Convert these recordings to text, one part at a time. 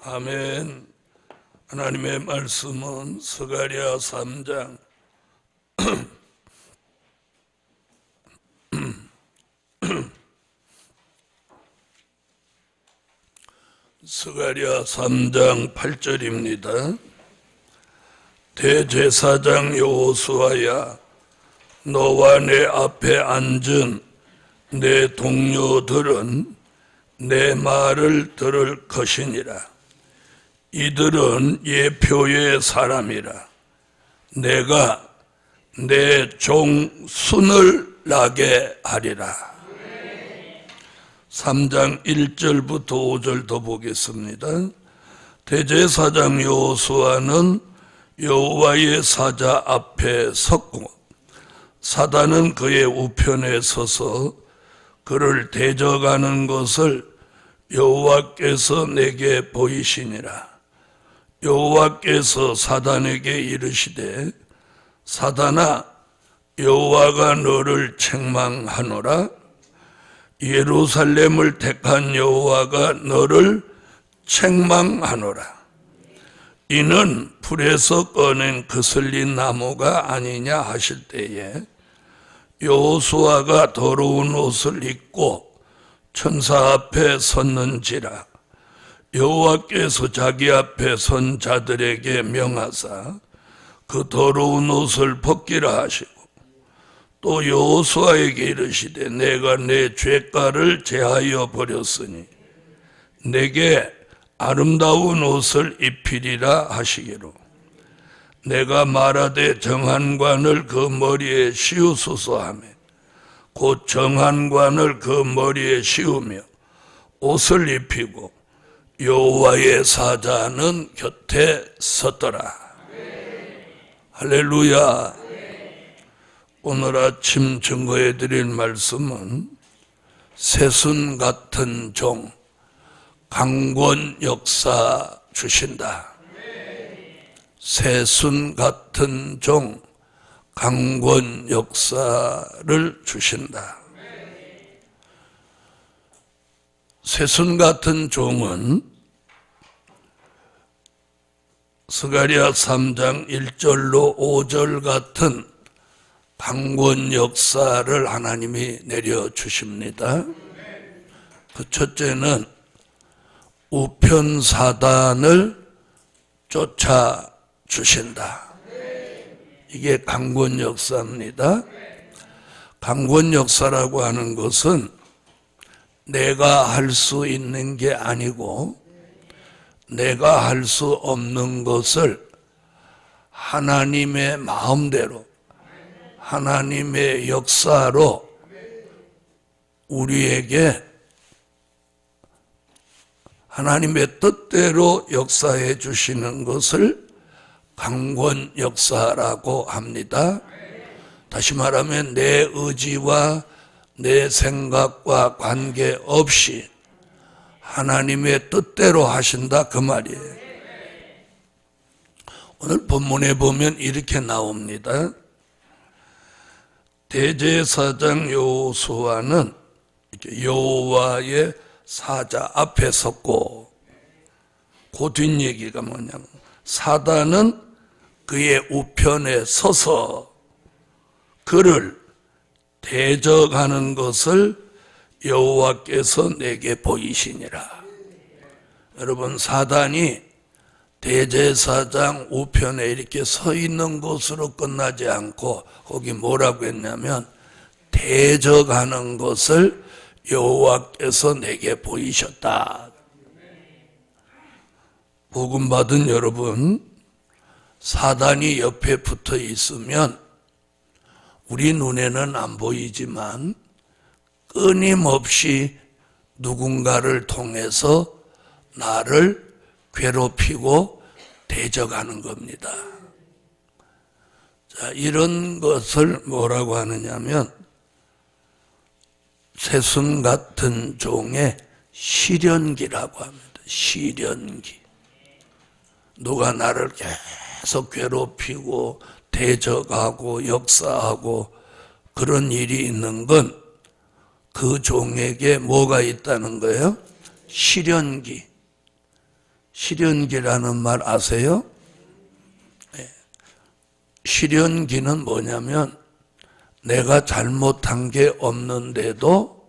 아멘. 하나님의 말씀은 스가랴 3장 8절입니다. 대제사장 여호수아야, 너와 내 앞에 앉은 내 동료들은 내 말을 들을 것이니라. 이들은 예표의 사람이라. 내가 내 종 순을 나게 하리라. 3장 1절부터 5절 더 보겠습니다. 대제사장 여호수아는 여호와의 사자 앞에 섰고 사단은 그의 우편에 서서 그를 대적하는 것을 여호와께서 내게 보이시니라. 여호와께서 사단에게 이르시되, 사단아, 여호와가 너를 책망하노라. 예루살렘을 택한 여호와가 너를 책망하노라. 이는 불에서 꺼낸 그슬린 나무가 아니냐 하실 때에 여호수아가 더러운 옷을 입고 천사 앞에 섰는지라. 여호와께서 자기 앞에 선 자들에게 명하사 그 더러운 옷을 벗기라 하시고, 또 여호수아에게 이르시되, 내가 내 죄가를 제하여 버렸으니 내게 아름다운 옷을 입히리라 하시기로, 내가 말하되 정한관을 그 머리에 씌우소서 하며 곧 정한관을 그 머리에 씌우며 옷을 입히고 여호와의 사자는 곁에 섰더라. 할렐루야. 오늘 아침 증거해 드릴 말씀은 새순 같은 종 강권 역사 주신다. 새순 같은 종 강권 역사를 주신다. 새순 같은 종은 스가랴 3장 1절로 5절 같은 강권 역사를 하나님이 내려주십니다. 그 첫째는 우편 사단을 쫓아주신다. 이게 강권 역사입니다. 강권 역사라고 하는 것은 내가 할 수 있는 게 아니고 내가 할 수 없는 것을 하나님의 마음대로, 하나님의 역사로 우리에게 하나님의 뜻대로 역사해 주시는 것을 강권 역사라고 합니다. 다시 말하면 내 의지와 내 생각과 관계없이 하나님의 뜻대로 하신다, 그 말이에요. 오늘 본문에 보면 이렇게 나옵니다. 대제사장 여호수아는 여호와의 사자 앞에 섰고, 그 뒷얘기가 뭐냐면 사단은 그의 우편에 서서 그를 대적하는 것을 여호와께서 내게 보이시니라. 여러분, 사단이 대제사장 우편에 이렇게 서 있는 것으로 끝나지 않고 거기 뭐라고 했냐면 대적하는 것을 여호와께서 내게 보이셨다. 복음 받은 여러분, 사단이 옆에 붙어 있으면 우리 눈에는 안 보이지만 끊임없이 누군가를 통해서 나를 괴롭히고 대적하는 겁니다. 자, 이런 것을 뭐라고 하느냐면 새순 같은 종의 시련기라고 합니다. 시련기. 누가 나를 계속 괴롭히고 대적하고 역사하고 그런 일이 있는 건 그 종에게 뭐가 있다는 거예요? 시련기. 실현기라는 말 아세요? 실현기는 뭐냐면 내가 잘못한 게 없는데도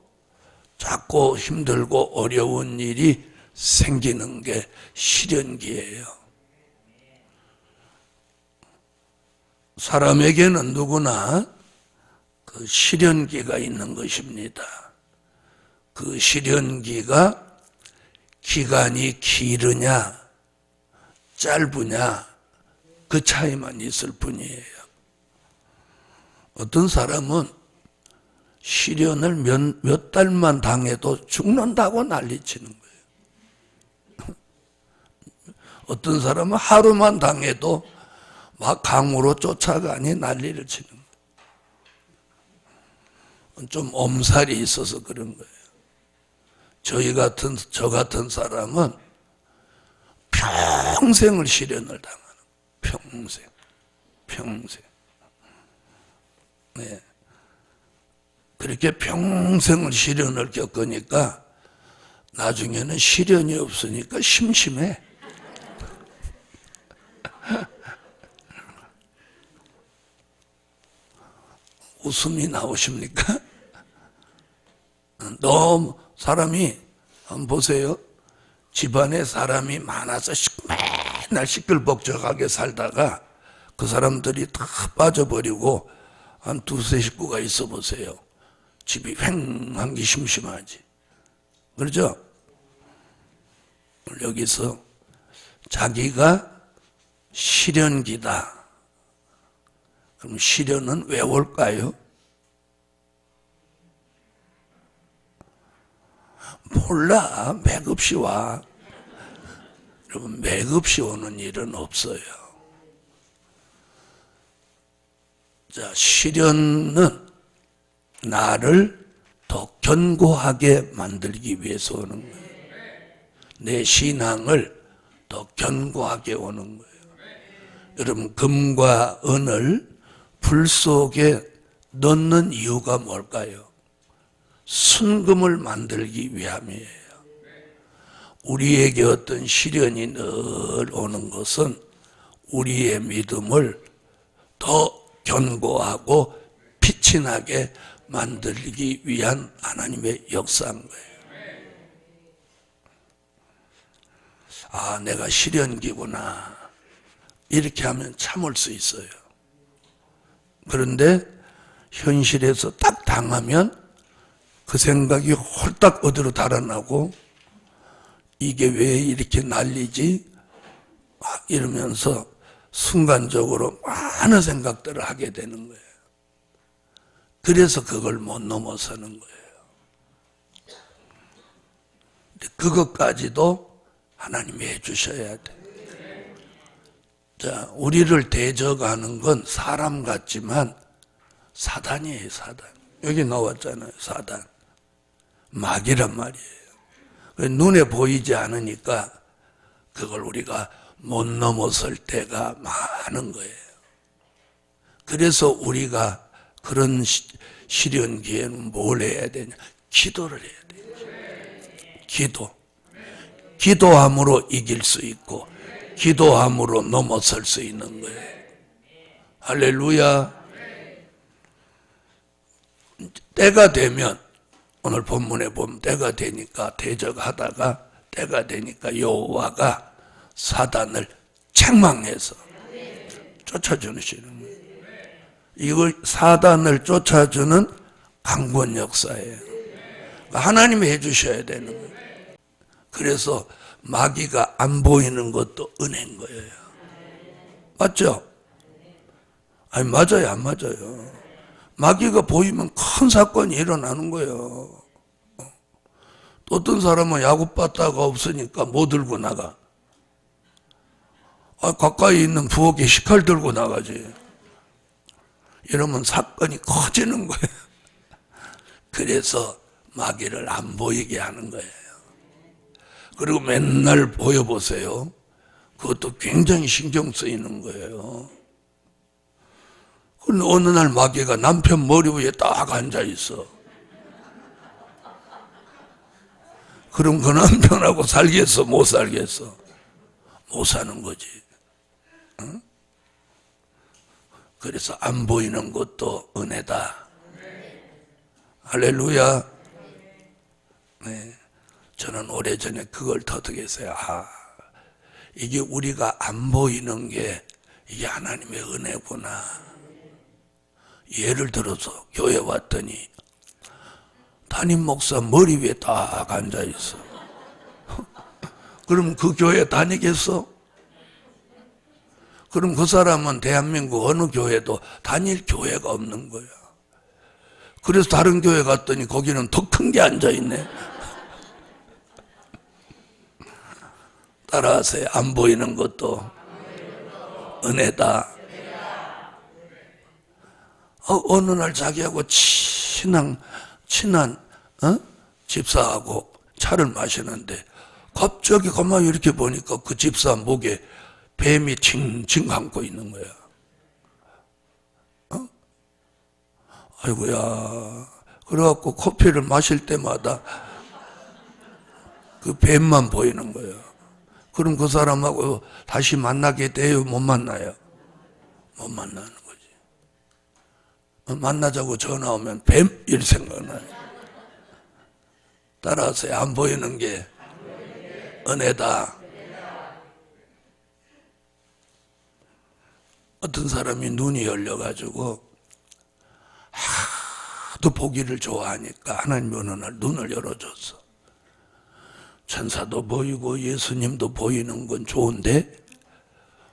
자꾸 힘들고 어려운 일이 생기는 게 실현기예요. 사람에게는 누구나 그 실현기가 있는 것입니다. 그 실현기가 기간이 기르냐 짧으냐 그 차이만 있을 뿐이에요. 어떤 사람은 시련을 몇 달만 당해도 죽는다고 난리치는 거예요. 어떤 사람은 하루만 당해도 막 강으로 쫓아가니 난리를 치는 거예요. 좀 엄살이 있어서 그런 거예요. 저 같은 사람은 평생을 시련을 당하는, 평생. 네. 그렇게 평생을 시련을 겪으니까 나중에는 시련이 없으니까 심심해. 웃음이 나오십니까? 너무 사람이 한번 보세요. 집안에 사람이 많아서 맨날 시끌벅적하게 살다가 그 사람들이 다 빠져버리고 한 두세 식구가 있어 보세요. 집이 휑한 게 심심하지. 그렇죠? 여기서 자기가 시련기다. 그럼 시련은 왜 올까요? 몰라. 맥없이 와. 여러분, 맥없이 오는 일은 없어요. 자, 시련은 나를 더 견고하게 만들기 위해서 오는 거예요. 내 신앙을 더 견고하게 오는 거예요. 여러분, 금과 은을 불 속에 넣는 이유가 뭘까요? 순금을 만들기 위함이에요. 우리에게 어떤 시련이 늘 오는 것은 우리의 믿음을 더 견고하고 빛이 나게 만들기 위한 하나님의 역사인 거예요. 아, 내가 시련기구나. 이렇게 하면 참을 수 있어요. 그런데 현실에서 딱 당하면 그 생각이 홀딱 어디로 달아나고 이게 왜 이렇게 난리지? 이러면서 순간적으로 많은 생각들을 하게 되는 거예요. 그래서 그걸 못 넘어서는 거예요. 그것까지도 하나님이 해주셔야 돼. 자, 우리를 대적하는 건 사람 같지만 사단이에요, 사단. 여기 나왔잖아요, 사단. 마귀란 말이에요. 눈에 보이지 않으니까 그걸 우리가 못 넘어설 때가 많은 거예요. 그래서 우리가 그런 시련기에는 뭘 해야 되냐? 기도를 해야 돼요. 기도함으로 이길 수 있고 기도함으로 넘어설 수 있는 거예요. 할렐루야. 때가 되면 오늘 본문에 보면 때가 되니까 대적하다가 때가 되니까 여호와가 사단을 책망해서 쫓아주시는 거예요. 이걸 사단을 쫓아주는 강권 역사예요. 하나님이 해주셔야 되는 거예요. 그래서 마귀가 안 보이는 것도 은혜인 거예요. 맞죠? 아니, 맞아요, 안 맞아요? 마귀가 보이면 큰 사건이 일어나는 거예요. 또 어떤 사람은 야구바다가 없으니까 뭐 들고 나가? 가까이 있는 부엌에 식칼 들고 나가지. 이러면 사건이 커지는 거예요. 그래서 마귀를 안 보이게 하는 거예요. 그리고 맨날 보여보세요. 그것도 굉장히 신경 쓰이는 거예요. 근데 어느 날 마귀가 남편 머리 위에 딱 앉아있어. 그럼 그 남편하고 살겠어, 못 살겠어? 못 사는 거지. 응? 그래서 안 보이는 것도 은혜다. 할렐루야. 네. 저는 오래전에 그걸 터득했어요. 이게 우리가 안 보이는 게 이게 하나님의 은혜구나. 예를 들어서 교회 왔더니 담임 목사 머리 위에 딱 앉아있어. 그럼 그 교회 다니겠어? 그럼 그 사람은 대한민국 어느 교회도 다닐 교회가 없는 거야. 그래서 다른 교회 갔더니 거기는 더 큰 게 앉아있네. 따라하세요. 안 보이는 것도 은혜다. 어느 날 자기하고 친한 집사하고 차를 마시는데 갑자기 가만히 이렇게 보니까 그 집사 목에 뱀이 칭칭 감고 있는 거야. 아이고야. 그래갖고 커피를 마실 때마다 그 뱀만 보이는 거야. 그럼 그 사람하고 다시 만나게 돼요? 못 만나요? 못 만나는 거지. 만나자고 전화 오면 뱀? 이럴 생각나요. 따라서 안 보이는 게 은혜다. 어떤 사람이 눈이 열려가지고 하도 보기를 좋아하니까 하나님이 어느 날 눈을 열어줬어. 천사도 보이고 예수님도 보이는 건 좋은데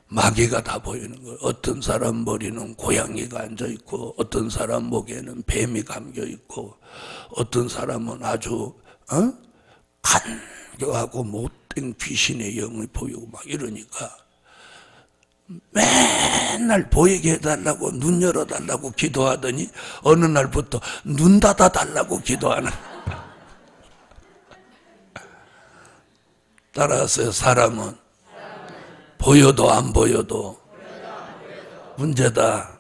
마귀가 다 보이는 거예요. 어떤 사람 머리는 고양이가 앉아있고 어떤 사람 목에는 뱀이 감겨있고 어떤 사람은 아주 간교하고 못된 귀신의 영이 보이고 막 이러니까 맨날 보이게 해달라고 눈 열어달라고 기도하더니 어느 날부터 눈 닫아달라고 기도하는. 따라서 사람은 보여도 안 보여도 문제다.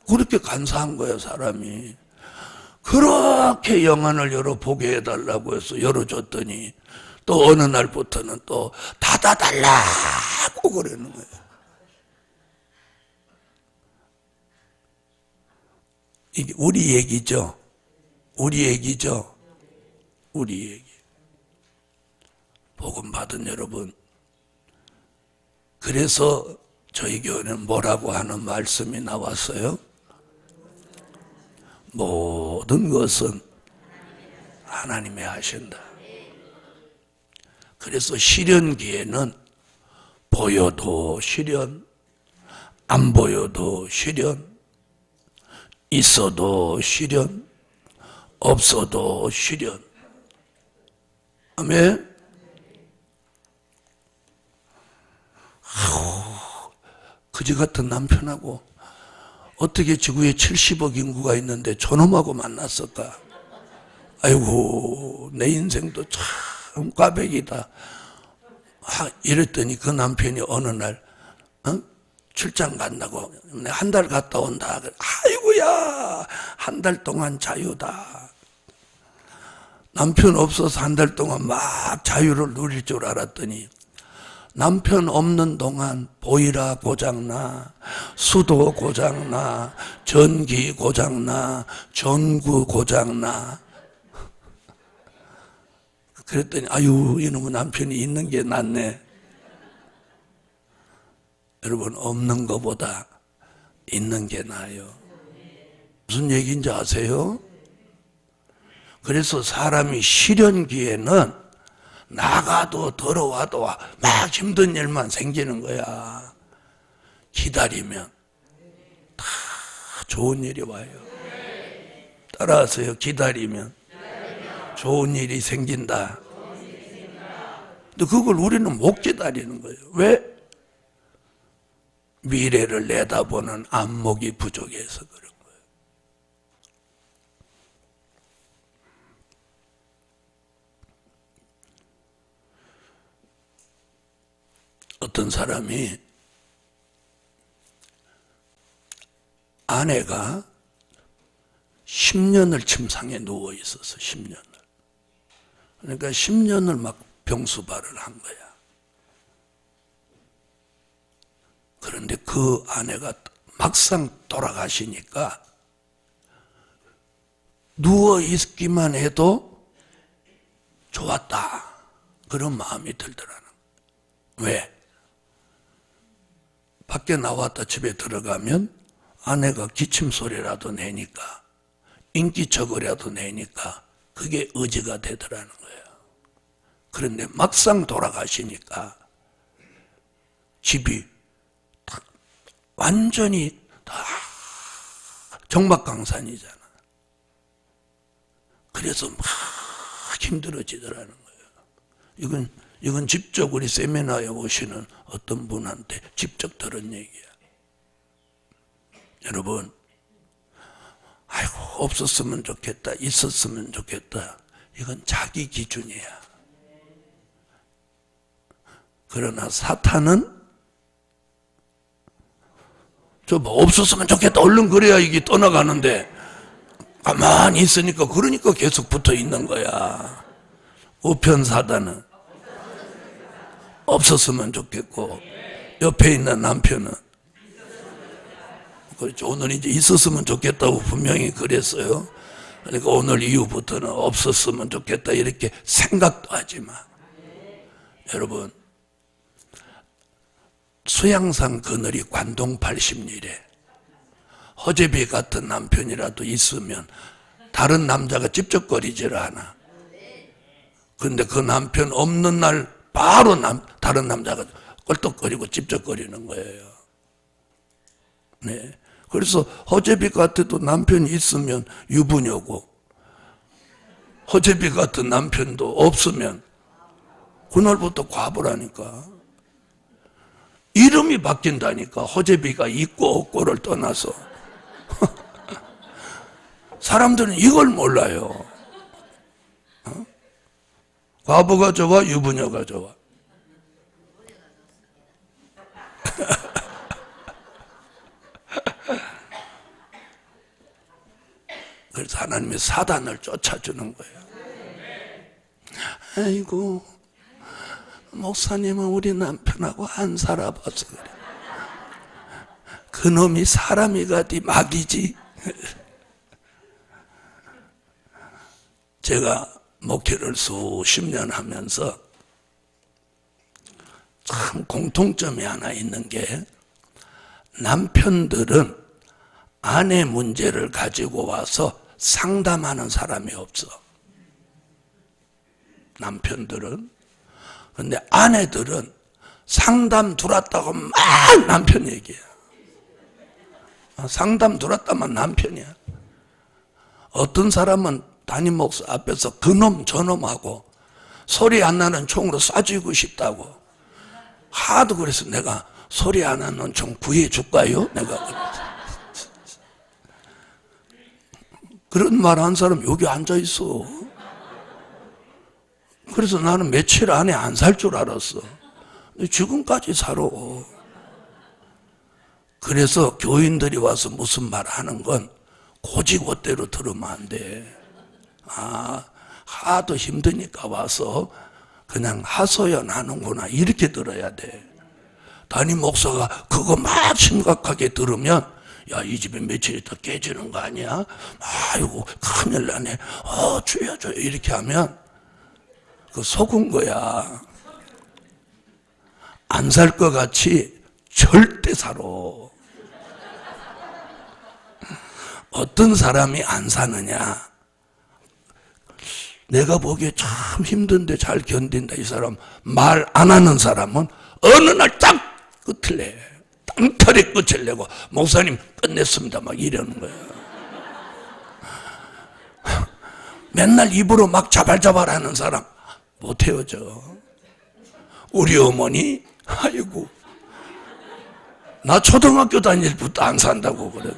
그렇게 간사한 거예요, 사람이. 그렇게 영안을 열어보게 해달라고 해서 열어줬더니 또 어느 날부터는 또 닫아달라고 그러는 거예요. 이게 우리 얘기죠. 우리 얘기죠. 우리 얘기. 복음 받은 여러분, 그래서 저희 교회는 뭐라고 하는 말씀이 나왔어요? 모든 것은 하나님이 하신다. 그래서 시련기에는 보여도 시련, 안 보여도 시련, 있어도 시련, 없어도 시련. 아멘. 그지 같은 남편하고 어떻게 지구에 70억 인구가 있는데 저놈하고 만났을까? 아이고, 내 인생도 참 꽈배기다. 이랬더니 그 남편이 어느 날 출장 간다고 한 달 갔다 온다. 아이고야, 한 달 동안 자유다. 남편 없어서 한 달 동안 막 자유를 누릴 줄 알았더니 남편 없는 동안 보이라 고장나, 수도 고장나, 전기 고장나, 전구 고장나. 그랬더니 아유, 이놈의 남편이 있는 게 낫네. 여러분, 없는 것보다 있는 게 나아요. 무슨 얘기인지 아세요? 그래서 사람이 시련기에는 나가도 들어와도 막 힘든 일만 생기는 거야. 기다리면 다 좋은 일이 와요. 따라하세요. 기다리면 좋은 일이 생긴다. 근데 그걸 우리는 못 기다리는 거예요. 왜? 미래를 내다보는 안목이 부족해서 그런 거예요. 어떤 사람이 아내가 10년을 침상에 누워 있었어. 10년을. 그러니까 10년을 막 병수발을 한 거야. 그 아내가 막상 돌아가시니까 누워있기만 해도 좋았다, 그런 마음이 들더라는 거예요. 왜? 밖에 나왔다 집에 들어가면 아내가 기침소리라도 내니까, 인기척이라도 내니까 그게 의지가 되더라는 거예요. 그런데 막상 돌아가시니까 집이 완전히 다 정막강산이잖아. 그래서 막 힘들어지더라는 거예요. 이건 직접 우리 세미나에 오시는 어떤 분한테 직접 들은 얘기야. 여러분, 아이고 없었으면 좋겠다, 있었으면 좋겠다, 이건 자기 기준이야. 그러나 사탄은 뭐 없었으면 좋겠다, 얼른 그래야 이게 떠나가는데 가만히 있으니까, 그러니까 계속 붙어 있는 거야. 우편 사단은 없었으면 좋겠고, 옆에 있는 남편은 그렇죠. 오늘 이제 있었으면 좋겠다고 분명히 그랬어요. 그러니까 오늘 이후부터는 없었으면 좋겠다 이렇게 생각도 하지 마. 여러분, 수양산 그늘이 관동 80리래. 허재비 같은 남편이라도 있으면 다른 남자가 찝쩍거리지를 않아. 그런데 그 남편 없는 날 바로 다른 남자가 껄떡거리고 찝쩍거리는 거예요. 네. 그래서 허재비 같아도 남편이 있으면 유부녀고, 허재비 같은 남편도 없으면 그날부터 과부라니까. 이름이 바뀐다니까. 허재비가 있고 없고를 떠나서. 사람들은 이걸 몰라요. 과부가 좋아, 유부녀가 좋아? 그래서 하나님의 사단을 쫓아주는 거예요. 아이고, 목사님은 우리 남편하고 안 살아봐서 그래. 그놈이 사람이가디 막이지. 제가 목회를 수십 년 하면서 참 공통점이 하나 있는 게, 남편들은 아내 문제를 가지고 와서 상담하는 사람이 없어. 남편들은. 근데 아내들은 상담 들었다고 막 남편 얘기야. 상담 들었다면 남편이야. 어떤 사람은 담임 목사 앞에서 그놈 저놈하고 소리 안 나는 총으로 쏴주고 싶다고 하도 그래서 내가 소리 안 나는 총 구해줄까요? 내가 그런 말 한 사람 여기 앉아 있어. 그래서 나는 며칠 안에 안 살 줄 알았어. 지금까지 살아. 그래서 교인들이 와서 무슨 말 하는 건 고지고대로 들으면 안 돼. 하도 힘드니까 와서 그냥 하소연 하는구나 이렇게 들어야 돼. 담임 목사가 그거 막 심각하게 들으면, 야, 이 집에 며칠 있다 깨지는 거 아니야? 아이고 큰일 나네. 주여 주여 이렇게 하면 그 속은 거야. 안 살 것 같이 절대 살아. 어떤 사람이 안 사느냐? 내가 보기에 참 힘든데 잘 견딘다 이 사람. 말 안 하는 사람은 어느 날 딱 끝을 내. 땅털에 끝을 내고, 목사님 끝냈습니다 막 이러는 거야. 맨날 입으로 막 자발자발 하는 사람 못 헤어져. 우리 어머니, 아이고, 나 초등학교 다닐 때부터 안 산다고 그래.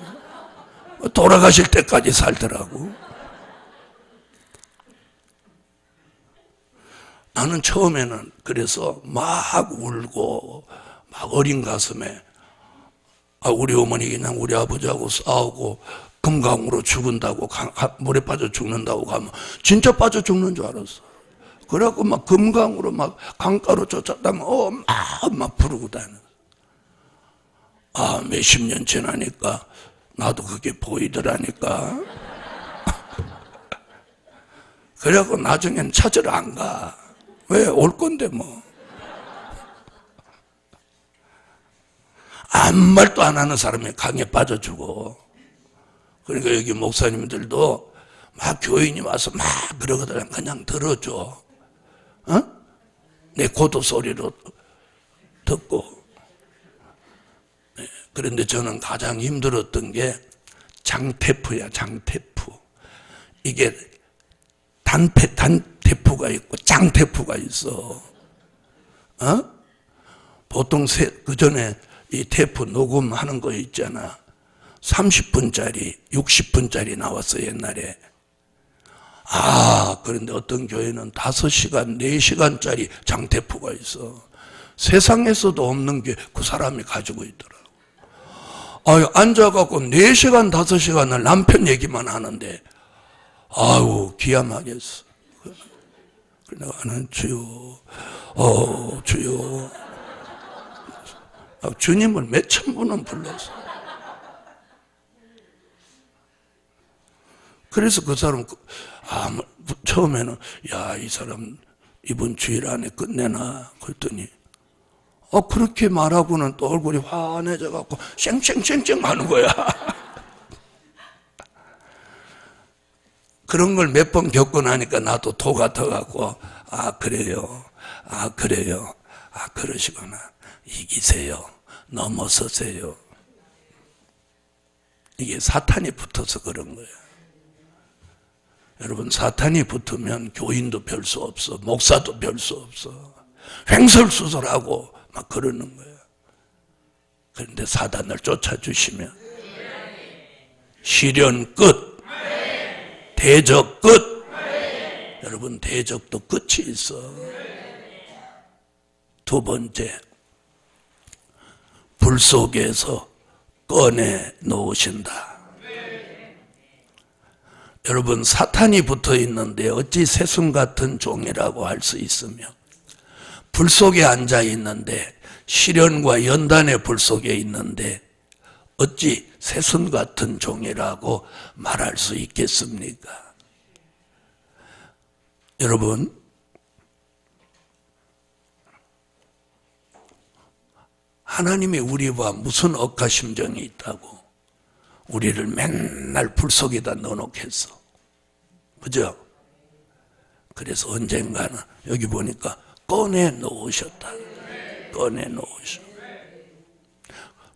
돌아가실 때까지 살더라고. 나는 처음에는 그래서 막 울고 막 어린 가슴에, 우리 어머니 그냥 우리 아버지하고 싸우고 금강으로 죽은다고, 물에 빠져 죽는다고 가면 진짜 빠져 죽는 줄 알았어. 그래갖고 막 금강으로 막 강가로 쫓았다면 막 부르고 다녀. 몇십 년 지나니까 나도 그게 보이더라니까. 그래갖고 나중엔 찾으러 안 가. 왜? 올 건데 뭐. 아무 말도 안 하는 사람이 강에 빠져주고. 그러니까 여기 목사님들도 막 교인이 와서 막 그러거든. 그냥 들어줘. 내 고도 소리로 듣고. 네. 그런데 저는 가장 힘들었던 게 장테프야, 장테프. 이게 단테프가 있고 장테프가 있어. 보통 그 전에 이 테프 녹음하는 거 있잖아. 30분짜리, 60분짜리 나왔어, 옛날에. 그런데 어떤 교회는 5시간, 4시간짜리 장테프가 있어. 세상에서도 없는 게 그 사람이 가지고 있더라고. 앉아갖고 4시간, 5시간을 남편 얘기만 하는데, 기함하겠어. 그래, 나는 주여, 주여. 주님을 몇천 분은 불렀어. 그래서 그 사람, 처음에는, 이 사람 이번 주일 안에 끝내나. 그랬더니, 그렇게 말하고는 또 얼굴이 환해져갖고, 쌩쌩쌩쌩 하는 거야. 그런 걸 몇 번 겪고 나니까 나도 도 같아갖고, 그래요. 그래요. 그러시구나. 이기세요. 넘어서세요. 이게 사탄이 붙어서 그런 거예요. 여러분, 사탄이 붙으면 교인도 별 수 없어. 목사도 별 수 없어. 횡설수설하고 막 그러는 거예요. 그런데 사단을 쫓아주시면 시련 끝, 대적 끝. 여러분, 대적도 끝이 있어. 두 번째, 불 속에서 꺼내 놓으신다. 여러분, 사탄이 붙어 있는데 어찌 새순 같은 종이라고 할 수 있으며, 불 속에 앉아 있는데, 시련과 연단의 불 속에 있는데 어찌 새순 같은 종이라고 말할 수 있겠습니까? 여러분, 하나님이 우리와 무슨 억하심정이 있다고 우리를 맨날 불 속에다 넣어놓겠어. 그죠? 그래서 언젠가는 여기 보니까 꺼내 놓으셨다. 꺼내 놓으셨.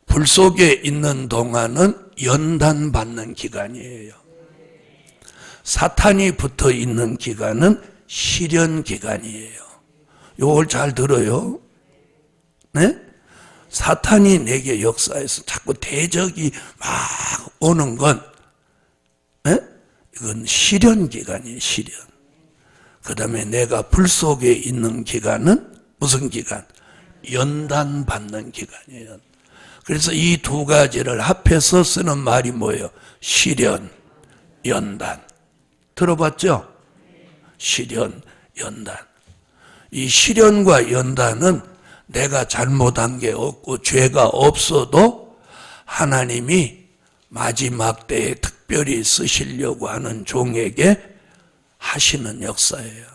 불 속에 있는 동안은 연단받는 기간이에요. 사탄이 붙어 있는 기간은 시련 기간이에요. 요걸 잘 들어요. 네? 사탄이 내게 역사해서 자꾸 대적이 막 오는 건, 이건 시련 기간이에요, 시련. 그 다음에 내가 불 속에 있는 기간은 무슨 기간? 연단받는 기간이에요. 그래서 이 두 가지를 합해서 쓰는 말이 뭐예요? 시련, 연단. 들어봤죠? 시련, 연단. 이 시련과 연단은 내가 잘못한 게 없고 죄가 없어도 하나님이 마지막 때에 특별히 쓰시려고 하는 종에게 하시는 역사예요.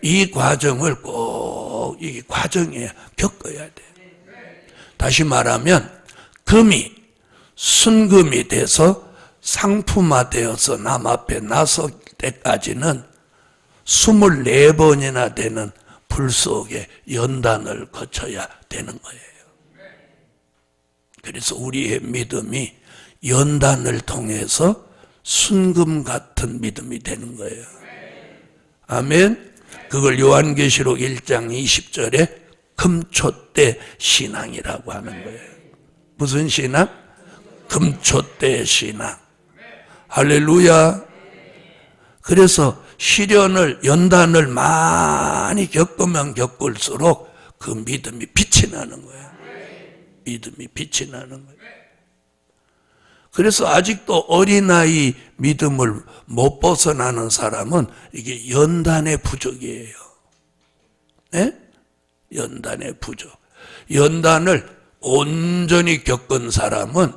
이 과정을 꼭 이 과정에 겪어야 돼요. 다시 말하면 금이 순금이 돼서 상품화되어서 남 앞에 나설 때까지는 24번이나 되는 불 속에 연단을 거쳐야 되는 거예요. 그래서 우리의 믿음이 연단을 통해서 순금 같은 믿음이 되는 거예요. 아멘. 그걸 요한계시록 1장 20절에 금초대 신앙이라고 하는 거예요. 무슨 신앙? 금초대 신앙. 할렐루야. 그래서 시련을, 연단을 많이 겪으면 겪을수록 그 믿음이 빛이 나는 거예요. 믿음이 빛이 나는 거예요. 그래서 아직도 어린아이 믿음을 못 벗어나는 사람은 이게 연단의 부족이에요. 네? 연단의 부족. 연단을 온전히 겪은 사람은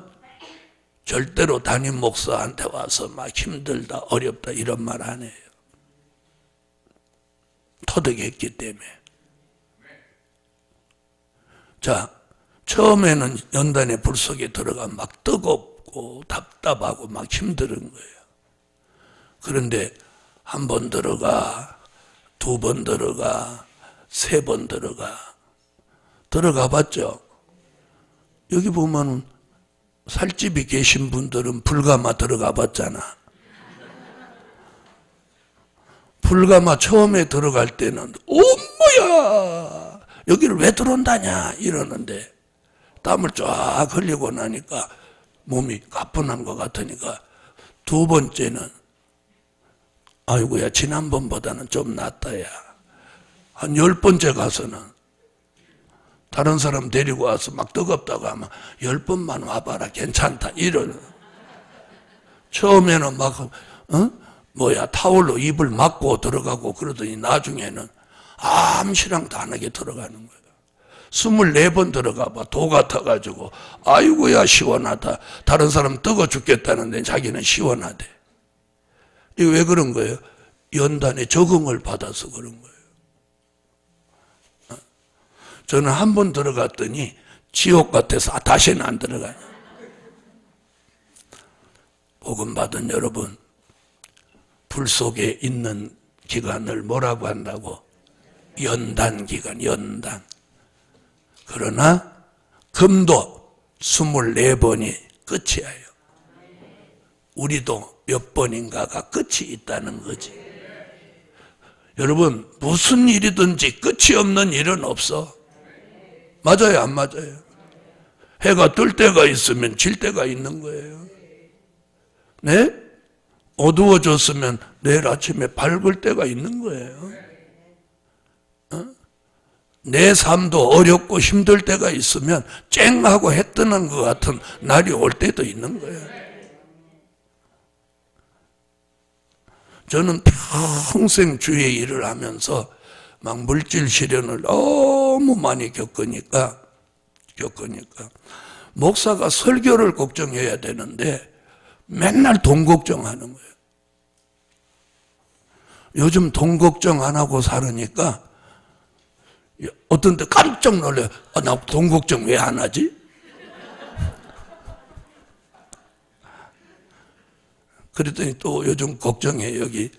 절대로 담임 목사한테 와서 막 힘들다, 어렵다 이런 말 안 해요. 터득했기 때문에. 자, 처음에는 연단의 불 속에 들어가면 막 뜨겁고 답답하고 막 힘든 거예요. 그런데 한 번 들어가, 두 번 들어가, 세 번 들어가 봤죠? 여기 보면은 살집이 계신 분들은 불가마 들어가 봤잖아. 불가마 처음에 들어갈 때는 뭐야 여기를 왜 들어온다냐 이러는데 땀을 쫙 흘리고 나니까 몸이 가뿐한 것 같으니까 두 번째는 아이고야 지난번보다는 좀 낫다 야. 한 10번째 가서는 다른 사람 데리고 와서 막 뜨겁다고 하면 10번만 와봐라 괜찮다 이러는. 처음에는 막 타올로 입을 막고 들어가고 그러더니 나중에는 아무 실랑도 안 하게 들어가는 거예요. 24번 들어가봐 도 같아가지고 아이고야 시원하다. 다른 사람 뜨거 죽겠다는데 자기는 시원하대. 이게 왜 그런 거예요? 연단에 적응을 받아서 그런 거예요. 저는 한 번 들어갔더니 지옥 같아서 다시는 안 들어가요. 복음 받은 여러분, 불 속에 있는 기간을 뭐라고 한다고? 연단 기간, 연단. 그러나 금도 24번이 끝이에요. 우리도 몇 번인가가 끝이 있다는 거지. 여러분, 무슨 일이든지 끝이 없는 일은 없어. 맞아요, 안 맞아요? 해가 뜰 때가 있으면 질 때가 있는 거예요. 네? 어두워졌으면 내일 아침에 밝을 때가 있는 거예요. 내 삶도 어렵고 힘들 때가 있으면 쨍하고 해 뜨는 것 같은 날이 올 때도 있는 거예요. 저는 평생 주의 일을 하면서 막 물질 시련을 너무 많이 겪으니까 목사가 설교를 걱정해야 되는데 맨날 돈 걱정하는 거예요. 요즘 돈 걱정 안 하고 살으니까 어떤 때 깜짝 놀라요. 나 돈 걱정 왜 안 하지? 그랬더니 또 요즘 걱정해. 여기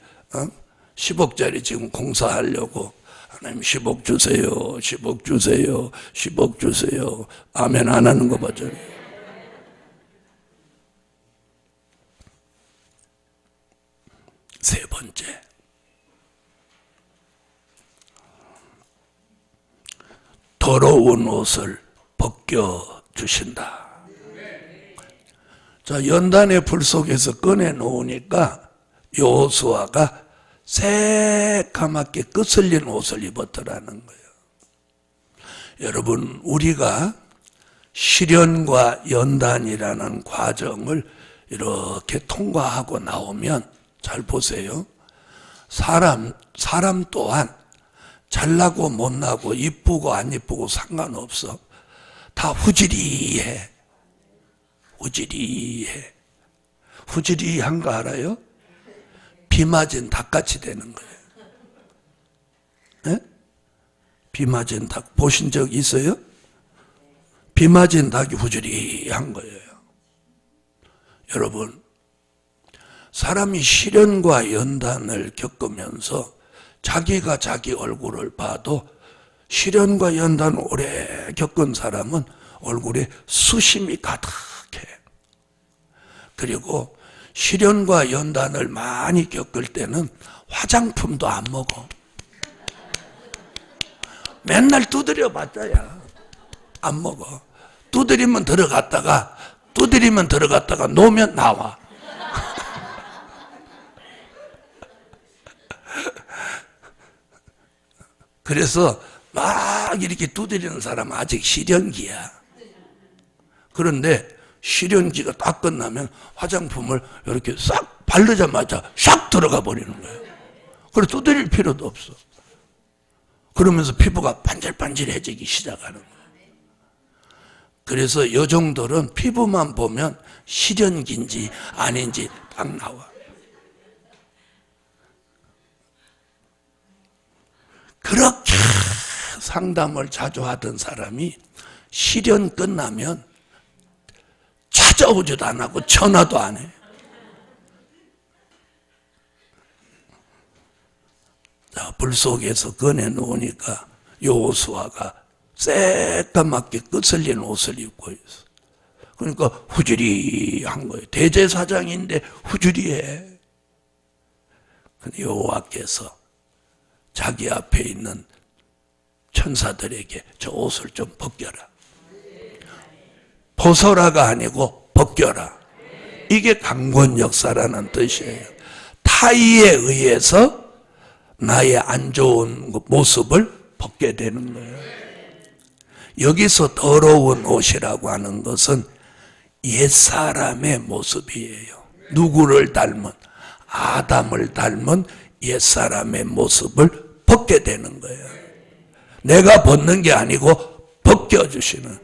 10억짜리 지금 공사하려고 하나님 10억 주세요. 10억 주세요. 10억 주세요. 아멘 안 하는 거 봤죠? 세 번째, 더러운 옷을 벗겨주신다. 자, 연단의 불 속에서 꺼내놓으니까 여호수아가 새까맣게 끄슬린 옷을 입었더라는 거예요. 여러분, 우리가 시련과 연단이라는 과정을 이렇게 통과하고 나오면 잘 보세요. 사람 또한 잘나고 못나고 이쁘고 안 이쁘고 상관없어. 다 후지리해. 후지리한 거 알아요? 비 맞은 닭같이 되는 거예요. 네? 비 맞은 닭 보신 적 있어요? 비 맞은 닭이 후지리한 거예요. 여러분, 사람이 시련과 연단을 겪으면서 자기가 자기 얼굴을 봐도 시련과 연단 오래 겪은 사람은 얼굴에 수심이 가득해. 그리고 시련과 연단을 많이 겪을 때는 화장품도 안 먹어. 맨날 두드려 봤자야 안 먹어. 두드리면 들어갔다가 놓으면 나와. 그래서 막 이렇게 두드리는 사람은 아직 시련기야. 그런데 시련기가 딱 끝나면 화장품을 이렇게 싹 바르자마자 싹 들어가 버리는 거예요. 그래서 두드릴 필요도 없어. 그러면서 피부가 반질반질해지기 시작하는 거예요. 그래서 여종들은 피부만 보면 실연기인지 아닌지 딱 나와. 그렇게 상담을 자주 하던 사람이 실연 끝나면 찾아오지도 안 하고 전화도 안 해. 자, 불 속에서 꺼내 놓으니까 여호수아가 새까맣게 끄슬린 옷을 입고 있어. 그러니까 후줄이한 거예요. 대제사장인데 후줄이해. 근데 여호와께서 자기 앞에 있는 천사들에게 저 옷을 좀 벗겨라. 벗어라가 아니고 벗겨라. 이게 강권 역사라는 뜻이에요. 타의에 의해서 나의 안 좋은 모습을 벗게 되는 거예요. 여기서 더러운 옷이라고 하는 것은 옛사람의 모습이에요. 누구를 닮은? 아담을 닮은 옛사람의 모습을 벗게 되는 거예요. 내가 벗는 게 아니고 벗겨주시는,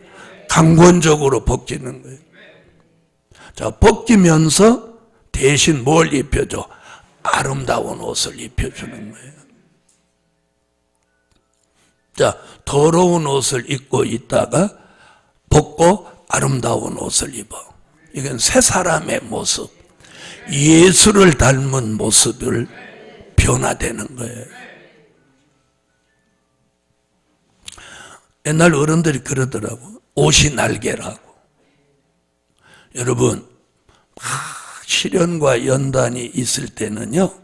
강권적으로 벗기는 거예요. 자, 벗기면서 대신 뭘 입혀줘? 아름다운 옷을 입혀주는 거예요. 자, 더러운 옷을 입고 있다가 벗고 아름다운 옷을 입어. 이건 새 사람의 모습, 예수를 닮은 모습을 변화되는 거예요. 옛날 어른들이 그러더라고. 옷이 날개라고. 여러분, 시련과 연단이 있을 때는요,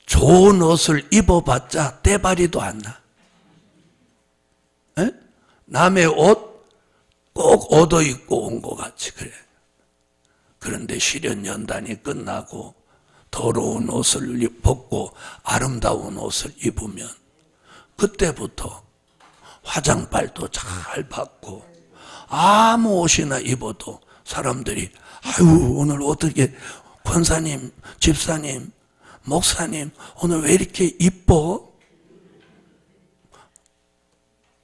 좋은 옷을 입어봤자 때바리도 안 나. 에? 남의 옷 꼭 얻어 입고 온 것 같이 그래. 그런데 시련 연단이 끝나고 더러운 옷을 벗고 아름다운 옷을 입으면 그때부터 화장빨도 잘 받고 아무 옷이나 입어도 사람들이 아유 오늘 어떻게 권사님, 집사님, 목사님 오늘 왜 이렇게 이뻐?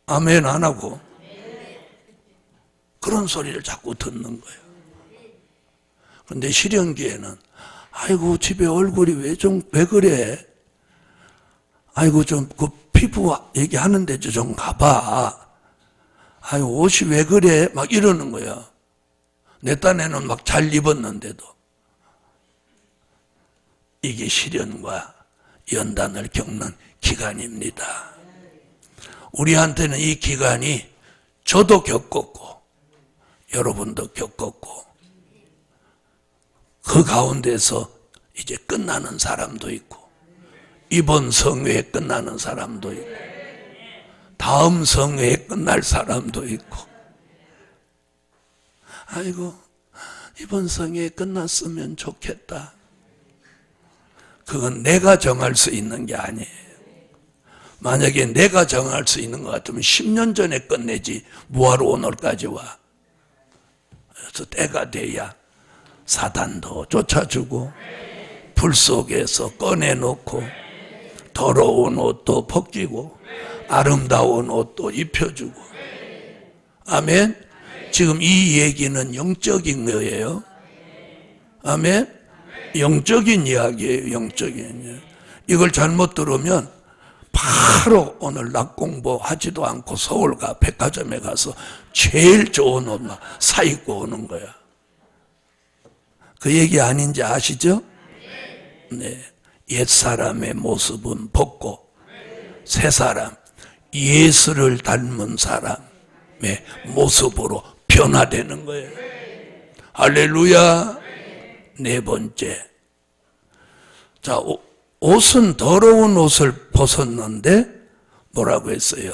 아멘 안 하고 그런 소리를 자꾸 듣는 거예요. 그런데 실연기에는 아이고 집에 얼굴이 왜 그래? 아이고 좀 그 피부 얘기하는데 좀 가봐. 아이고 옷이 왜 그래? 막 이러는 거야. 내 딴에는 막 잘 입었는데도. 이게 시련과 연단을 겪는 기간입니다. 우리한테는 이 기간이 저도 겪었고 여러분도 겪었고 그 가운데서 이제 끝나는 사람도 있고 이번 성회에 끝나는 사람도 있고 다음 성회에 끝날 사람도 있고 아이고 이번 성회에 끝났으면 좋겠다. 그건 내가 정할 수 있는 게 아니에요. 만약에 내가 정할 수 있는 것 같으면 10년 전에 끝내지 뭐하러 오늘까지 와. 그래서 때가 돼야 사단도 쫓아주고 불 속에서 꺼내놓고 더러운 옷도 벗기고 아름다운 옷도 입혀주고. 아멘. 지금 이 얘기는 영적인 거예요. 아멘. 영적인 이야기예요. 영적인 이야기. 이걸 잘못 들으면 바로 오늘 낮 공부하지도 않고 서울 가 백화점에 가서 제일 좋은 옷만 사 입고 오는 거야. 그 얘기 아닌지 아시죠? 네. 옛사람의 모습은 벗고 새 사람, 예수를 닮은 사람의 모습으로 변화되는 거예요. 할렐루야. 네 번째. 자, 옷은 더러운 옷을 벗었는데 뭐라고 했어요?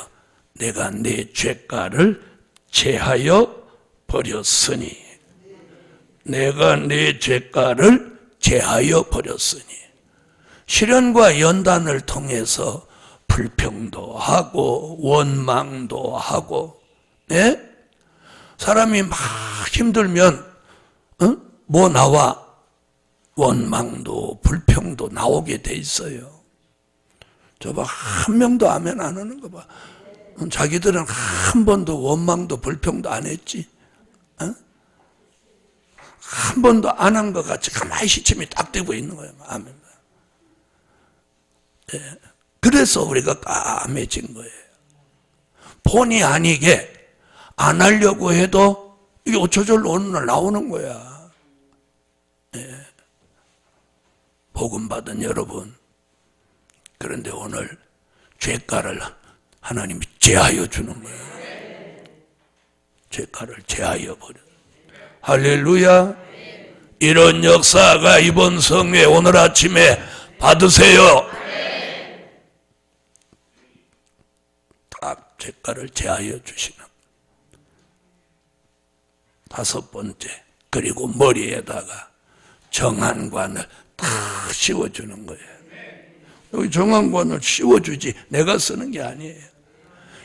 내가 내 죄가를 제하여 버렸으니. 내가 내 죄가를 제하여 버렸으니. 시련과 연단을 통해서 불평도 하고 원망도 하고, 예? 사람이 막 힘들면 뭐 나와? 원망도 불평도 나오게 돼 있어요. 저 봐, 한 명도 아멘 안 하는 거 봐. 자기들은 한 번도 원망도 불평도 안 했지. 한 번도 안 한 것 같이 가만히 시침이 딱 되고 있는 거예요. 아멘. 네. 그래서 우리가 까매진 거예요. 본의 아니게 안 하려고 해도 이게 어쩌절로 어느 날 나오는 거야. 네. 복음 받은 여러분, 그런데 오늘 죄가를 하나님이 제하여 주는 거예요. 죄가를 제하여 버려. 할렐루야. 이런 역사가 이번 성회 오늘 아침에 받으세요. 딱 죄가를 제하여 주시는. 다섯 번째, 그리고 머리에다가 정한관을 탁 씌워주는 거예요. 여기 정한관을 씌워주지 내가 쓰는 게 아니에요.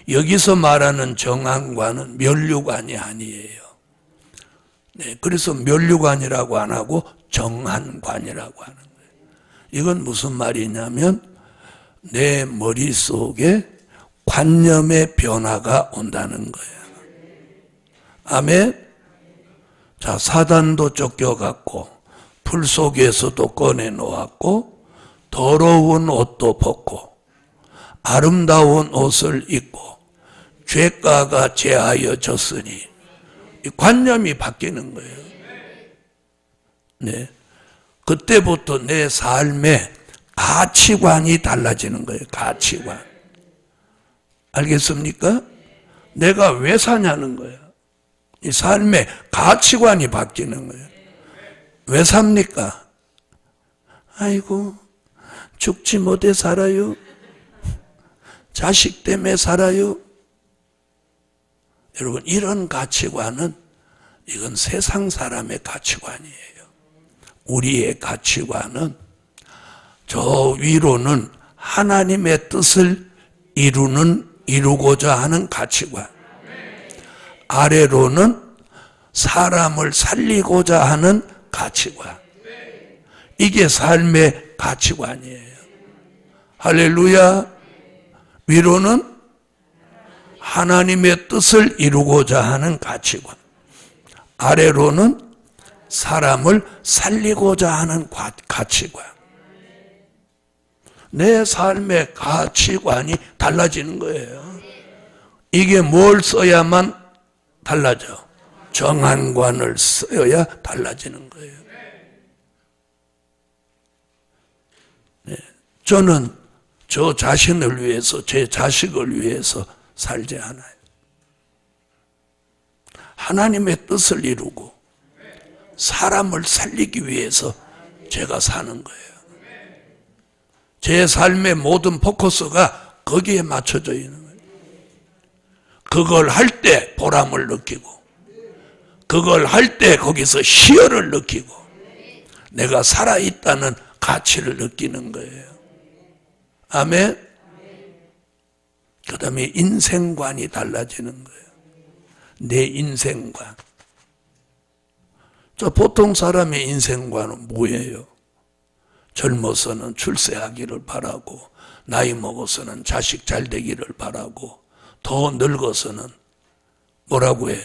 여기서 말하는 정한관은 면류관이 아니에요. 네, 그래서 면류관이라고 안 하고 정한관이라고 하는 거예요. 이건 무슨 말이냐면 내 머릿속에 관념의 변화가 온다는 거예요. 아멘. 자, 사단도 쫓겨갔고 풀 속에서도 꺼내 놓았고 더러운 옷도 벗고 아름다운 옷을 입고 죄가가 제하여 졌으니 이 관념이 바뀌는 거예요. 네, 그때부터 내 삶의 가치관이 달라지는 거예요. 가치관. 알겠습니까? 내가 왜 사냐는 거예요. 이 삶의 가치관이 바뀌는 거예요. 왜 삽니까? 아이고, 죽지 못해 살아요. 자식 때문에 살아요. 여러분, 이런 가치관은 이건 세상 사람의 가치관이에요. 우리의 가치관은 저 위로는 하나님의 뜻을 이루고자 하는 가치관, 아래로는 사람을 살리고자 하는 가치관. 이게 삶의 가치관이에요. 할렐루야. 위로는 하나님의 뜻을 이루고자 하는 가치관, 아래로는 사람을 살리고자 하는 가치관. 내 삶의 가치관이 달라지는 거예요. 이게 뭘 써야만 달라져? 정한관을 써야 달라지는 거예요. 네. 저는 저 자신을 위해서, 제 자식을 위해서 살지 않아요. 하나님의 뜻을 이루고 사람을 살리기 위해서 제가 사는 거예요. 제 삶의 모든 포커스가 거기에 맞춰져 있는 거예요. 그걸 할 때 보람을 느끼고, 그걸 할 때 거기서 희열을 느끼고, 내가 살아있다는 가치를 느끼는 거예요. 아멘. 그 다음에 인생관이 달라지는 거예요. 내 인생관. 저 보통 사람의 인생관은 뭐예요? 젊어서는 출세하기를 바라고, 나이 먹어서는 자식 잘 되기를 바라고, 더 늙어서는 뭐라고 해?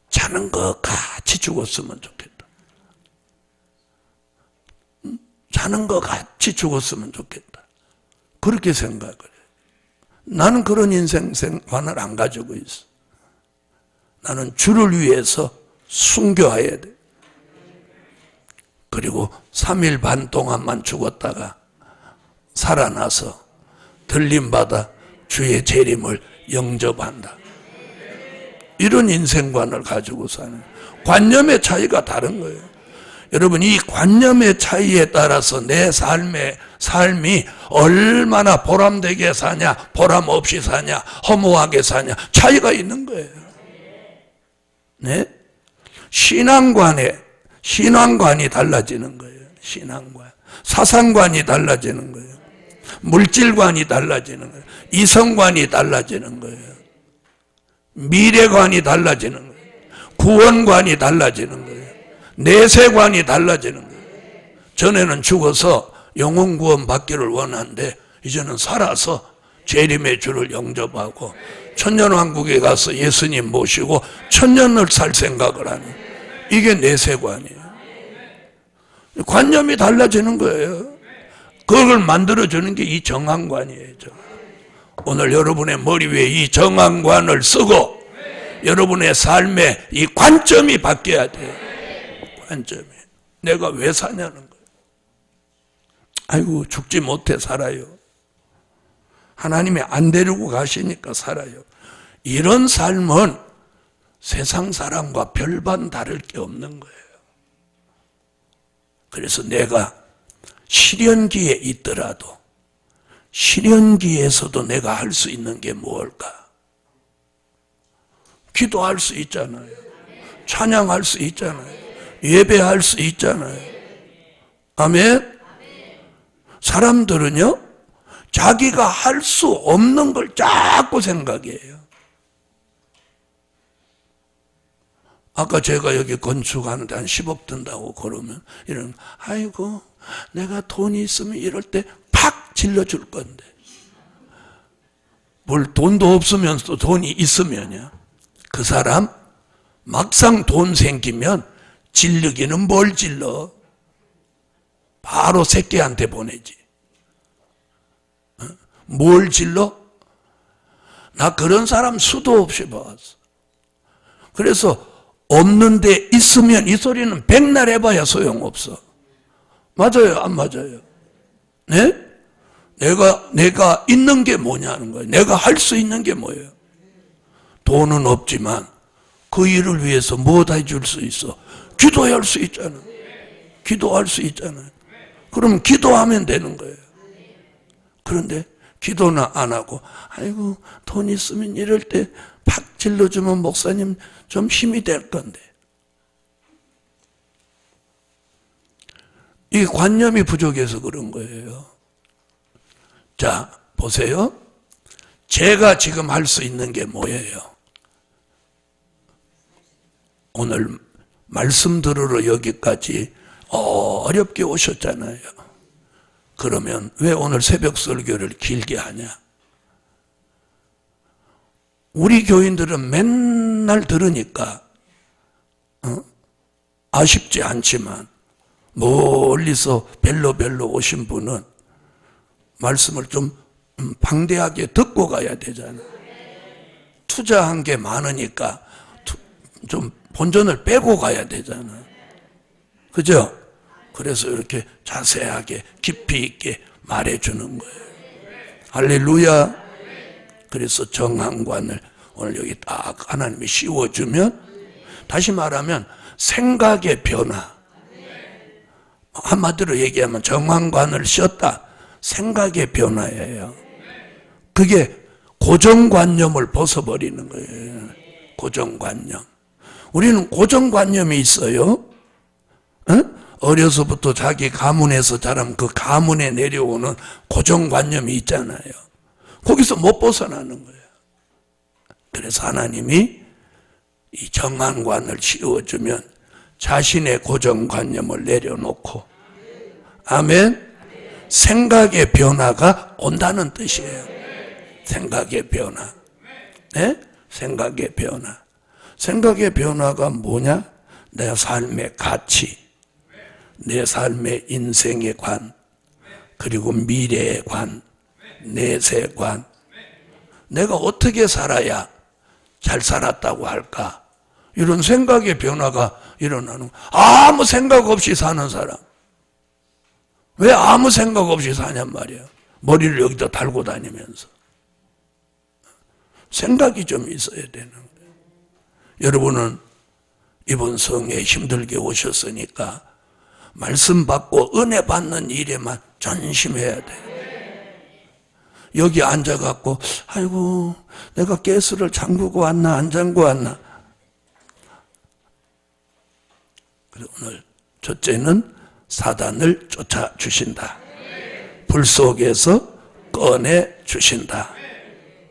자는 거 같이 죽었으면 좋겠다. 자는 거 같이 죽었으면 좋겠다. 그렇게 생각을 해. 나는 그런 인생관을 안 가지고 있어. 나는 주를 위해서 순교해야 돼. 그리고 3일 반 동안만 죽었다가 살아나서 들림받아 주의 재림을 영접한다. 이런 인생관을 가지고 사는, 관념의 차이가 다른 거예요. 여러분, 이 관념의 차이에 따라서 내 삶이 얼마나 보람되게 사냐, 보람 없이 사냐, 허무하게 사냐, 차이가 있는 거예요. 네? 신앙관이 달라지는 거예요. 신앙관. 사상관이 달라지는 거예요. 물질관이 달라지는 거예요. 이성관이 달라지는 거예요. 미래관이 달라지는 거예요. 구원관이 달라지는 거예요. 내세관이 달라지는 거예요. 전에는 죽어서 영혼 구원 받기를 원하는데 이제는 살아서 재림의 주를 영접하고 천년왕국에 가서 예수님 모시고 천년을 살 생각을 하는, 이게 내세관이에요. 관념이 달라지는 거예요. 그걸 만들어주는 게 이 정황관이에요. 오늘 여러분의 머리 위에 이 정황관을 쓰고 여러분의 삶의 이 관점이 바뀌어야 돼요. 관점이. 내가 왜 사냐는 거예요. 아이고, 죽지 못해 살아요. 하나님이 안 데리고 가시니까 살아요. 이런 삶은 세상 사람과 별반 다를 게 없는 거예요. 그래서 내가 시련기에 있더라도 시련기에서도 내가 할 수 있는 게 무엇일까? 기도할 수 있잖아요. 찬양할 수 있잖아요. 예배할 수 있잖아요. 아멘? 사람들은요, 자기가 할 수 없는 걸 자꾸 생각해요. 아까 제가 여기 건축하는데 한 10억 든다고 그러면 이런, 아이고 내가 돈이 있으면 이럴 때 팍 질러줄 건데, 뭘 돈도 없으면서 돈이 있으면요, 그 사람 막상 돈 생기면 질르기는 뭘 질러? 바로 새끼한테 보내지. 뭘 질러? 나 그런 사람 수도 없이 봤어. 그래서 없는데 있으면 이 소리는 백날 해봐야 소용없어. 맞아요, 안 맞아요? 네? 내가 있는 게 뭐냐는 거예요. 내가 할 수 있는 게 뭐예요? 돈은 없지만 그 일을 위해서 뭐 다 해줄 수 있어? 기도할 수 있잖아. 기도할 수 있잖아요. 그럼 기도하면 되는 거예요. 그런데 기도는 안 하고, 아이고 돈 있으면 이럴 때 팍 질러주면 목사님 좀 힘이 될 건데. 이 관념이 부족해서 그런 거예요. 자, 보세요. 제가 지금 할 수 있는 게 뭐예요? 오늘 말씀 들으러 여기까지 어렵게 오셨잖아요. 그러면 왜 오늘 새벽 설교를 길게 하냐? 우리 교인들은 맨날 들으니까 아쉽지 않지만 멀리서 별로 오신 분은 말씀을 좀 방대하게 듣고 가야 되잖아요. 투자한 게 많으니까 좀 본전을 빼고 가야 되잖아요. 그죠? 그래서 이렇게 자세하게 깊이 있게 말해주는 거예요. 할렐루야. 그래서 정황관을 오늘 여기 딱 하나님이 씌워주면, 다시 말하면 생각의 변화. 한마디로 얘기하면 정황관을 씌웠다. 생각의 변화예요. 그게 고정관념을 벗어버리는 거예요. 고정관념. 우리는 고정관념이 있어요. 어려서부터 자기 가문에서 자란 그 가문에 내려오는 고정관념이 있잖아요. 거기서 못 벗어나는 거예요. 그래서 하나님이 이 정황관을 씌워주면 자신의 고정관념을 내려놓고, 아멘, 생각의 변화가 온다는 뜻이에요. 생각의 변화. 네? 생각의 변화. 생각의 변화가 뭐냐? 내 삶의 가치, 내 삶의 인생의 관, 그리고 미래의 관, 내세관. 내가 어떻게 살아야 잘 살았다고 할까? 이런 생각의 변화가 일어나는 거예요. 아무 생각 없이 사는 사람. 왜 아무 생각 없이 사냔 말이야. 머리를 여기다 달고 다니면서. 생각이 좀 있어야 되는 거예요. 여러분은 이번 성에 힘들게 오셨으니까 말씀 받고 은혜 받는 일에만 전심해야 돼요. 여기 앉아갖고 아이고 내가 가스를 잠그고 왔나 안 잠그고 왔나. 그래서 오늘 첫째는 사단을 쫓아주신다. 불 속에서 꺼내주신다.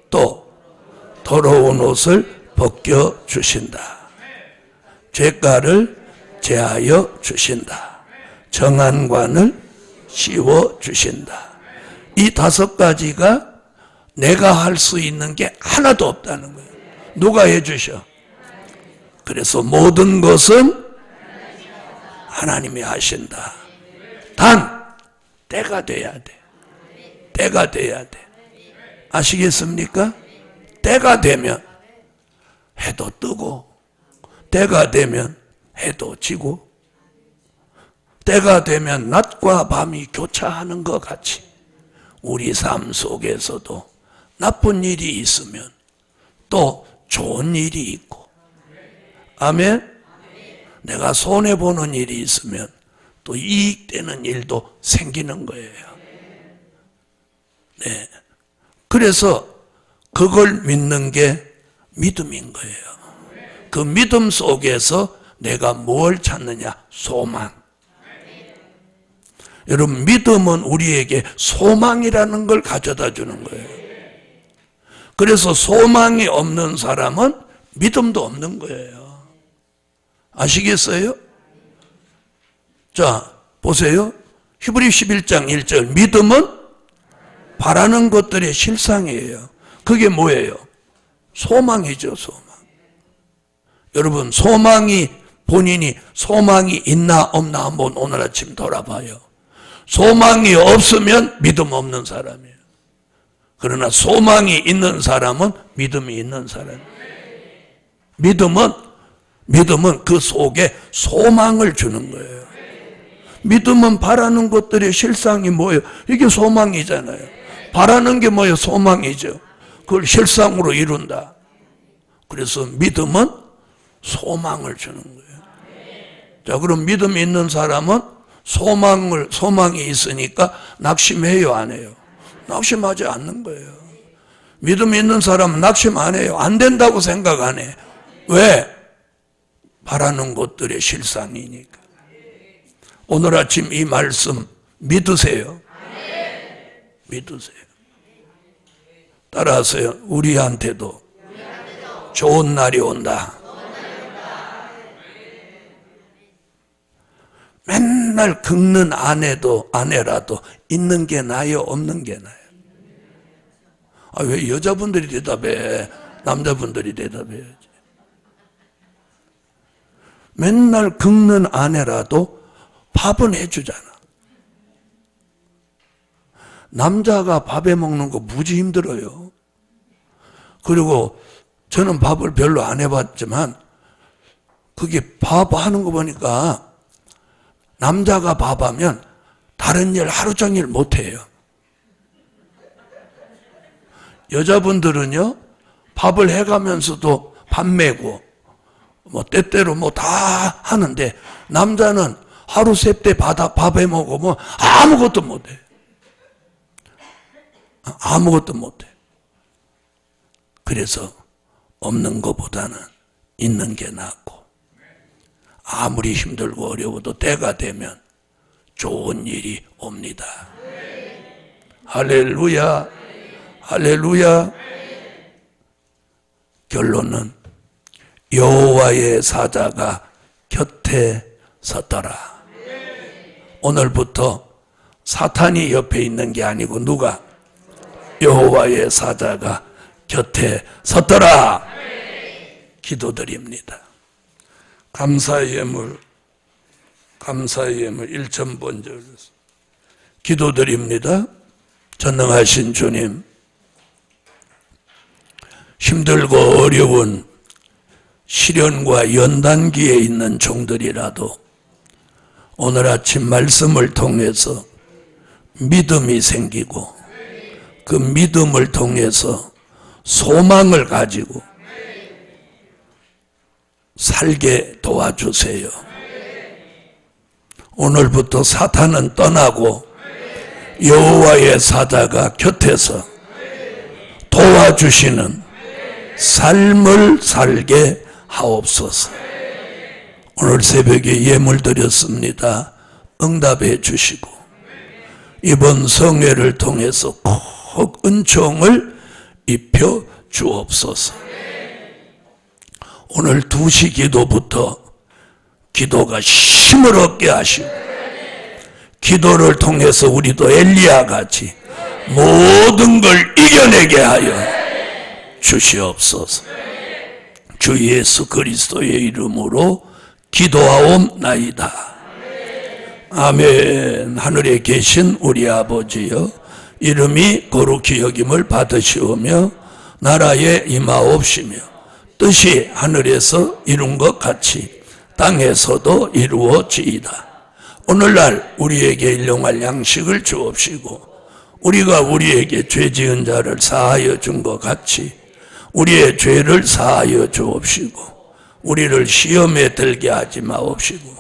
또 더러운 옷을 벗겨주신다. 죄가를 제하여 주신다. 정한관을 씌워주신다. 이 5가지가 내가 할 수 있는 게 하나도 없다는 거예요. 누가 해주셔? 그래서 모든 것은 하나님이 하신다. 단 때가 돼야 돼. 때가 돼야 돼. 아시겠습니까? 때가 되면 해도 뜨고, 때가 되면 해도 지고, 때가 되면 낮과 밤이 교차하는 것 같이 우리 삶 속에서도 나쁜 일이 있으면 또 좋은 일이 있고, 아멘? 내가 손해보는 일이 있으면 또 이익되는 일도 생기는 거예요. 네. 그래서 그걸 믿는 게 믿음인 거예요. 그 믿음 속에서 내가 뭘 찾느냐? 소망. 여러분, 믿음은 우리에게 소망이라는 걸 가져다 주는 거예요. 그래서 소망이 없는 사람은 믿음도 없는 거예요. 아시겠어요? 자, 보세요. 히브리 11장 1절. 믿음은 바라는 것들의 실상이에요. 그게 뭐예요? 소망이죠, 소망. 여러분, 본인이 소망이 있나 없나 한번 오늘 아침 돌아봐요. 소망이 없으면 믿음 없는 사람이에요. 그러나 소망이 있는 사람은 믿음이 있는 사람이에요. 믿음은 그 속에 소망을 주는 거예요. 믿음은 바라는 것들의 실상이 뭐예요? 이게 소망이잖아요. 바라는 게 뭐예요? 소망이죠. 그걸 실상으로 이룬다. 그래서 믿음은 소망을 주는 거예요. 자, 그럼 믿음이 있는 사람은 소망이 있으니까 낙심해요, 안 해요? 낙심하지 않는 거예요. 믿음이 있는 사람은 낙심 안 해요. 안 된다고 생각 안 해. 왜? 바라는 것들의 실상이니까. 오늘 아침 이 말씀 믿으세요. 믿으세요. 따라하세요. 우리한테도 좋은 날이 온다. 맨날 긁는 아내라도 있는 게 나아요, 없는 게 나아요? 왜 여자분들이 대답해? 남자분들이 대답해야지. 맨날 긁는 아내라도 밥은 해주잖아. 남자가 밥해 먹는 거 무지 힘들어요. 그리고 저는 밥을 별로 안 해봤지만 그게 밥 하는 거 보니까 남자가 밥하면 다른 일 하루 종일 못해요. 여자분들은요, 밥을 해가면서도 밥 매고 때때로 다 하는데 남자는 하루 셋대 밥 해 먹으면 아무것도 못해. 아무것도 못해. 그래서 없는 것보다는 있는 게 낫고, 아무리 힘들고 어려워도 때가 되면 좋은 일이 옵니다. 할렐루야, 할렐루야. 결론은 여호와의 사자가 곁에 섰더라. 오늘부터 사탄이 옆에 있는 게 아니고 누가? 여호와의 사자가 곁에 섰더라. 기도드립니다. 감사의 예물 1,000번절 기도드립니다. 전능하신 주님, 힘들고 어려운 시련과 연단기에 있는 종들이라도 오늘 아침 말씀을 통해서 믿음이 생기고 그 믿음을 통해서 소망을 가지고 살게 도와주세요. 오늘부터 사탄은 떠나고 여호와의 사자가 곁에서 도와주시는 삶을 살게 하옵소서. 오늘 새벽에 예물 드렸습니다. 응답해 주시고 이번 성회를 통해서 꼭 은총을 입혀 주옵소서. 오늘 2시 기도부터 기도가 힘을 얻게 하시고 기도를 통해서 우리도 엘리야 같이 모든 걸 이겨내게 하여 주시옵소서. 주 예수 그리스도의 이름으로 기도하옵나이다. 아멘. 하늘에 계신 우리 아버지여, 이름이 거룩히 여김을 받으시오며 나라에 임하옵시며 뜻이 하늘에서 이룬 것 같이 땅에서도 이루어지이다. 오늘날 우리에게 일용할 양식을 주옵시고 우리가 우리에게 죄 지은 자를 사하여 준 것 같이 우리의 죄를 사하여 주옵시고 우리를 시험에 들게 하지 마옵시고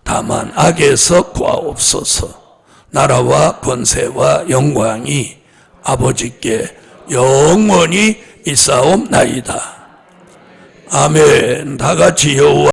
다만 악에서 구하옵소서. 나라와 권세와 영광이 아버지께 영원히 있사옵나이다. 아멘. 다 같이 여호와